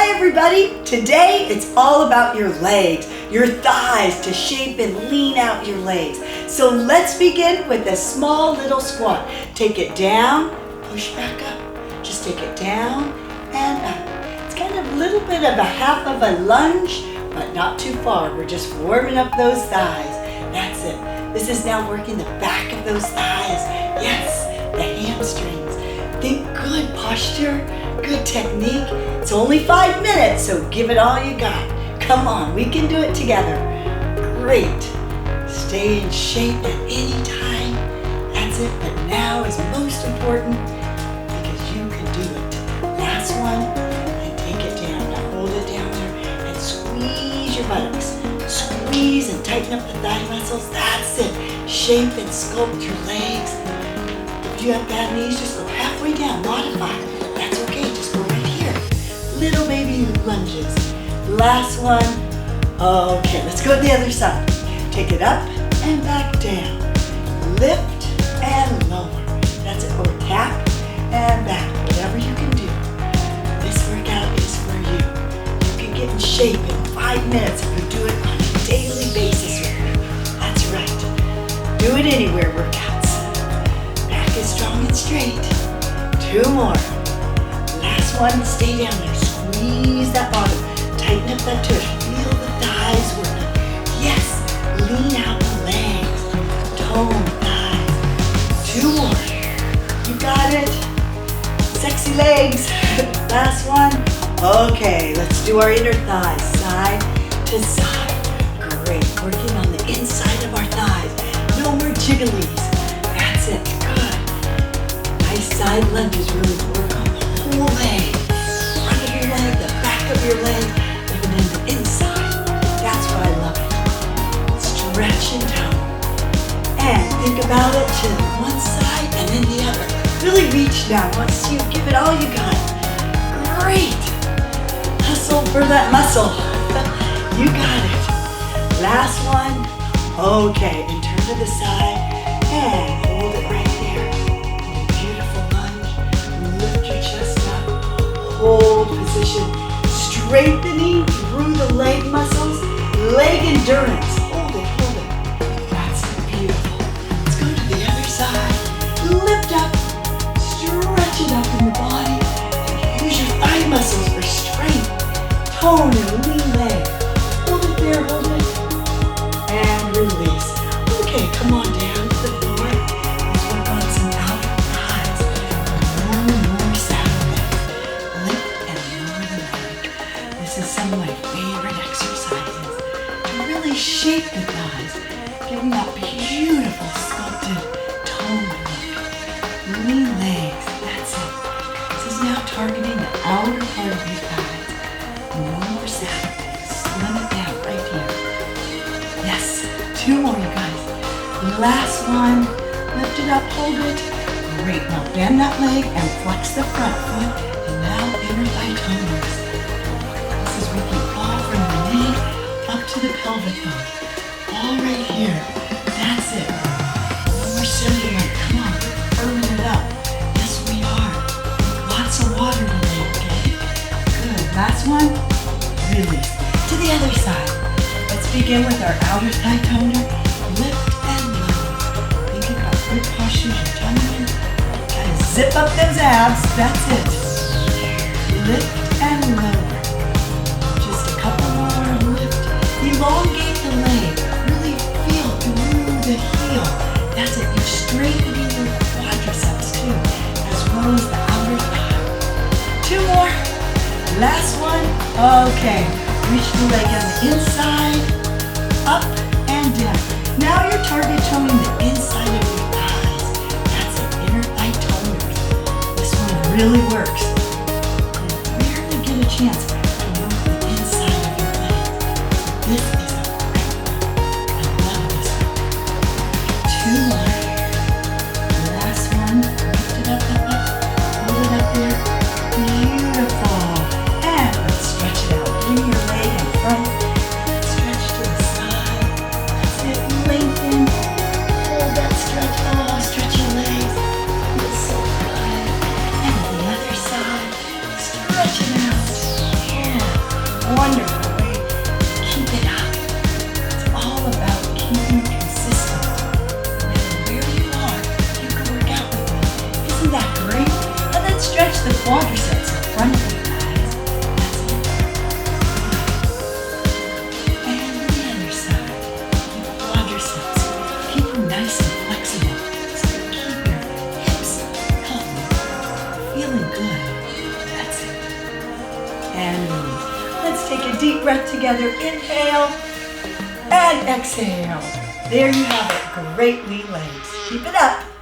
Hi everybody! Today it's all about your legs, your thighs, to shape and lean out your legs. So let's begin with a small little squat. Take it down, push back up. Just take it down and up. It's kind of a little bit of a half of a lunge, but not too far. We're just warming up those thighs. That's it. This is now working the back of those thighs. Yes, the hamstrings. Think good posture, good technique. It's only 5 minutes, so give it all you got. Come on, we can do it together. Great. Stay in shape at any time. That's it, but now is most important because you can do it. Last one, and take it down. Now hold it down there and squeeze your buttocks. Squeeze and tighten up the thigh muscles. That's it. Shape and sculpt your legs. If you have bad knees, just go halfway down. Modify. That's okay. Just go right here. Little baby lunges. Last one. Okay, let's go to the other side. Take it up and back down. Lift and lower. That's it. Or tap and back. Whatever you can do. This workout is for you. You can get in shape in 5 minutes if you do it on a daily basis with me. That's right. Do it anywhere workouts. Back is strong and straight. 2 more. Last one. Stay down there. Squeeze that bottom. Tighten up that tush. Feel the thighs working. Yes. Lean out the legs. Tone thighs. 2 more. You got it. Sexy legs. Last one. Okay, let's do our inner thighs. Side to side. Great. Working on the inside of our thighs. No more jigglies. That's it. Good. Nice side lunges. Really work on the whole leg. Front of your leg, the back of your leg, even in the inside. That's why I love it. Stretch and tone. And think about it to one side and then the other. Really reach down once you give it all you got. Great. Hustle for that muscle. You got it. Last one. Okay, and turn to the side and hold it right there. Beautiful lunge. Lift your chest up. Hold position. Strengthening through the leg muscles. Leg endurance. Hold it, hold it. That's beautiful. Let's go to the other side. Lift up. Stretch it up in the body. And use your thigh muscles for strength. Tone and lean leg. Hold it there, hold it. And release. Okay, come on down to the floor. Let's work on some outer thighs. More saddle legs. Lift and lower the leg. This is some of my favorite exercises to really shape the thighs. Give them that beautiful sculpted tone look. Lean legs. That's it. This is now targeting the outer part of your thighs. No more saddle legs. Slim it down right here. Yes. 2 more, you guys. Last one. Lift it up, hold it. Great. Now bend that leg and flex the front foot. And now inner thigh toners. This is we can fall from the knee up to the pelvic bone. All right here. That's it. No more sitting. Come on. We're firming it up. Yes, we are. Lots of water today, okay? Good. Last one. Release. To the other side. Let's begin with our outer thigh toner. Lift and lower. Think about good postures. You're toning. Gotta zip up those abs. That's it. Lift and lower. Just a couple more. Lift. Elongate the leg. Really feel through the heel. That's it. You're straightening your quadriceps too, as well as the outer thigh. 2 more. Last one. Okay. Reach the leg on the inside, up and down. Now you're target toning the inside of your thighs. That's it, inner thigh toners. This one really works. You rarely get a chance to work the inside of your leg. This is a great one. I love this one. 2 more. Last one. Lift it up. Hold it up there. Beautiful. And let's stretch it out. Bring your leg in front. Stretch to the side. That's it. Lengthen. Hold that stretch. Oh, stretch your legs. Feels so good. And the other side. Stretch it out. wonderful way. Keep it up. It's all about keeping consistent. No matter where you are, you can work out with me. Isn't that great? And then stretch the quadriceps in front of you guys. That's it. And the other side. Your quadriceps. Keep them nice and flexible. So keep your hips healthy. Feeling good. That's it. And release. Let's take a deep breath together. Inhale and exhale. There you have it. Great lean legs. Keep it up.